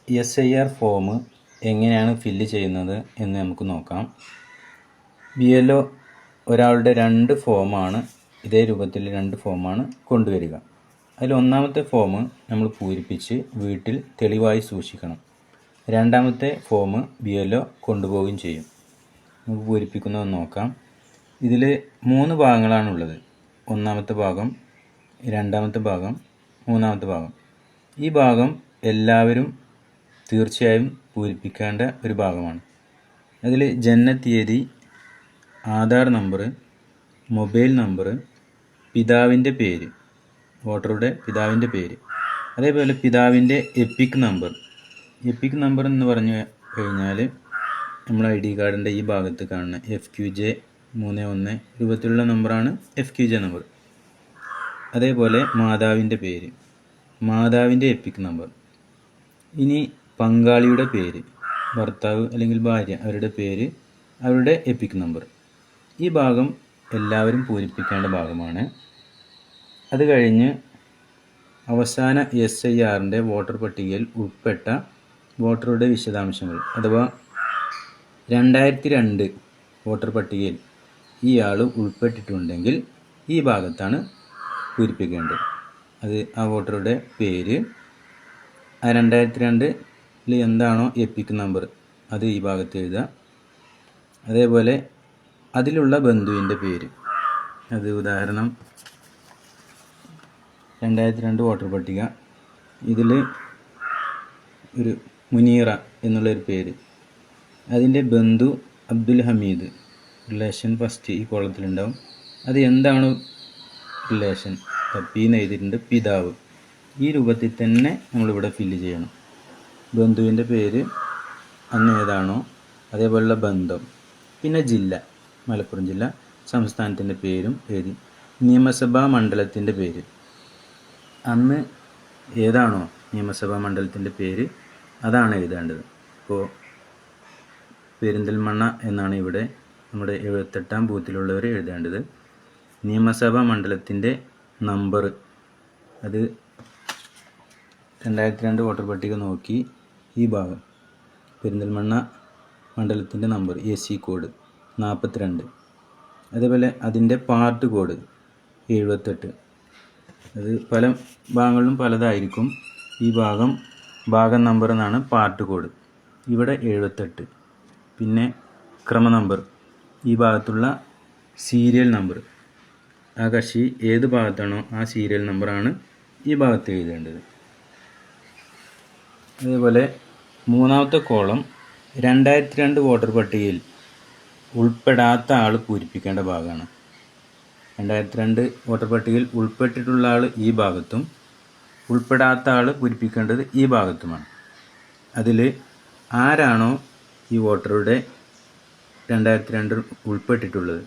SIR form എങ്ങനെയാണ് fill ചെയ്യുന്നത് എന്ന് നമുക്ക് നോക്കാം. BLO ഒരാളുടെ 2 ഫോമാണ് ഇതേ രൂപത്തിൽ 2 ഫോമാണ് കൊണ്ടുവരിക. അതിൽ ഒന്നാമത്തെ ഫോം നമ്മൾ പൂരിപ്പിച്ച് വീട്ടിൽ തെളിവായി സൂക്ഷിക്കണം. രണ്ടാമത്തെ ഫോം BLO കൊണ്ടുപോവുകയും ചെയ്യും. നമുക്ക് പൂരിപ്പിക്കുന്നത് നോക്കാം. ഇതിൽ 3 ഭാഗങ്ങളാണുള്ളത്. ഒന്നാമത്തെ ഭാഗം, രണ്ടാമത്തെ ഭാഗം, മൂന്നാമത്തെ ഭാഗം. ഈ ഭാഗം എല്ലാവരും തീർച്ചയായും പൂരിപ്പിക്കേണ്ട ഒരു ഭാഗമാണ്. അതിൽ ജനനത്തീയതി, ആധാർ നമ്പർ, മൊബൈൽ നമ്പർ, പിതാവിൻ്റെ പേര്, വോട്ടറുടെ പിതാവിൻ്റെ പേര്, അതേപോലെ പിതാവിൻ്റെ എപ്പിക് നമ്പർ. എപ്പിക് നമ്പർ എന്ന് പറഞ്ഞു കഴിഞ്ഞാൽ നമ്മൾ ID കാർഡിൻ്റെ ഈ ഭാഗത്ത് കാണുന്ന FQJ31 രൂപത്തിലുള്ള നമ്പറാണ് FQJ നമ്പർ. അതേപോലെ മാതാവിൻ്റെ പേര്, മാതാവിൻ്റെ എപ്പിക് നമ്പർ. ഇനി പങ്കാളിയുടെ പേര്, ഭർത്താവ് അല്ലെങ്കിൽ ഭാര്യ, അവരുടെ പേര്, അവരുടെ എപ്പിക് നമ്പർ. ഈ ഭാഗം എല്ലാവരും പൂരിപ്പിക്കേണ്ട ഭാഗമാണ്. അത് കഴിഞ്ഞ് അവസാന SIRൻ്റെ വോട്ടർ പട്ടികയിൽ ഉൾപ്പെട്ട വോട്ടറുടെ വിശദാംശങ്ങൾ അഥവാ 2002 വോട്ടർ പട്ടികയിൽ ഈ ആൾ ഉൾപ്പെട്ടിട്ടുണ്ടെങ്കിൽ ഈ ഭാഗത്താണ് പൂരിപ്പിക്കേണ്ടത്. അത് ആ വോട്ടറുടെ പേര്, ആ 2002 എന്താണോ എപ്പിക് നമ്പർ അത് ഈ ഭാഗത്ത് എഴുതുക. അതേപോലെ അതിലുള്ള ബന്ധുവിൻ്റെ പേര്, അത് ഉദാഹരണം 2002 വോട്ടർ പട്ടിക, ഇതിൽ ഒരു മുനീറ എന്നുള്ളൊരു പേര്, അതിൻ്റെ ബന്ധു അബ്ദുൽ ഹമീദ്, റിലേഷൻ ഫസ്റ്റ് ഈ കോളത്തിലുണ്ടാവും. അത് എന്താണ് റിലേഷൻ, പീന്ന് എഴുതിയിട്ടുണ്ട്, പിതാവ്. ഈ രൂപത്തിൽ തന്നെ നമ്മളിവിടെ ഫില്ല് ചെയ്യണം. ബന്ധുവിൻ്റെ പേര് അന്ന് ഏതാണോ അതേപോലുള്ള ബന്ധം, പിന്നെ ജില്ല, മലപ്പുറം ജില്ല, സംസ്ഥാനത്തിൻ്റെ പേരും എഴുതി. നിയമസഭാ മണ്ഡലത്തിൻ്റെ പേര്, അന്ന് ഏതാണോ നിയമസഭാ മണ്ഡലത്തിൻ്റെ പേര് അതാണ് എഴുതേണ്ടത്. ഇപ്പോൾ പെരിന്തൽമണ്ണ എന്നാണ് ഇവിടെ നമ്മുടെ 78ാം ബൂത്തിലുള്ളവർ എഴുതേണ്ടത്. നിയമസഭാ മണ്ഡലത്തിൻ്റെ നമ്പർ, അത് 2002 വോട്ടർ പട്ടിക നോക്കി ഈ ഭാഗം പെരിന്തൽമണ്ണ മണ്ഡലത്തിൻ്റെ നമ്പർ AC കോഡ് 42, അതേപോലെ അതിൻ്റെ പാർട്ട് കോഡ് 78. അത് പല ഭാഗങ്ങളിലും പലതായിരിക്കും. ഈ ഭാഗം നമ്പർ എന്നാണ് പാർട്ട് കോഡ്. ഇവിടെ 78. പിന്നെ ക്രമ നമ്പർ, ഈ ഭാഗത്തുള്ള സീരിയൽ നമ്പർ, ആ കക്ഷി ഏത് ഭാഗത്താണോ ആ സീരിയൽ നമ്പറാണ് ഈ ഭാഗത്ത് എഴുതേണ്ടത്. അതേപോലെ മൂന്നാമത്തെ കോളം 2002 വോട്ടർ പട്ടികയിൽ ഉൾപ്പെടാത്ത ആൾ പൂരിപ്പിക്കേണ്ട ഭാഗമാണ്. 2002 വോട്ടർ പട്ടികയിൽ ഉൾപ്പെട്ടിട്ടുള്ള ആൾ ഈ ഭാഗത്തും ഉൾപ്പെടാത്ത ആൾ പൂരിപ്പിക്കേണ്ടത് ഈ ഭാഗത്തുമാണ്. അതിൽ ആരാണോ ഈ വോട്ടറുടെ 2002 ഉൾപ്പെട്ടിട്ടുള്ളത്,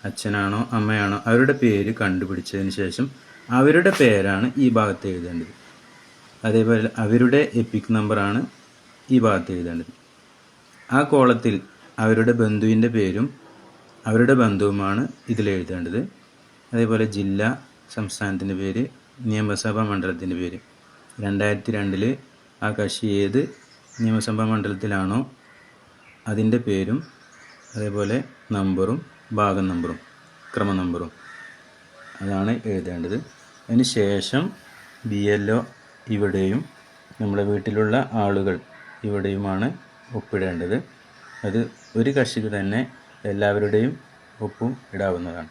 അച്ഛനാണോ അമ്മയാണോ, അവരുടെ പേര് കണ്ടുപിടിച്ചതിന് ശേഷം അവരുടെ പേരാണ് ഈ ഭാഗത്ത് എഴുതേണ്ടത്. അതേപോലെ അവരുടെ എപ്പിക് നമ്പറാണ് ഈ ഭാഗത്ത് എഴുതേണ്ടത്. ആ കോളത്തിൽ അവരുടെ ബന്ധുവിൻ്റെ പേരും അവരുടെ ബന്ധുവുമാണ് ഇതിൽ എഴുതേണ്ടത്. അതേപോലെ ജില്ല, സംസ്ഥാനത്തിൻ്റെ പേര്, നിയമസഭാ മണ്ഡലത്തിൻ്റെ പേര്. 2002 ആ കക്ഷി ഏത് നിയമസഭാ മണ്ഡലത്തിലാണോ അതിൻ്റെ പേരും അതേപോലെ നമ്പറും ഭാഗം നമ്പറും ക്രമ നമ്പറും അതാണ് എഴുതേണ്ടത്. അതിന് ശേഷം BLO ഇവിടെയും നമ്മുടെ വീട്ടിലുള്ള ആളുകൾ ഇവിടെയുമാണ് ഒപ്പിടേണ്ടത്. അത് ഒരു കക്ഷിക്ക് തന്നെ എല്ലാവരുടെയും ഒപ്പും ഇടാവുന്നതാണ്.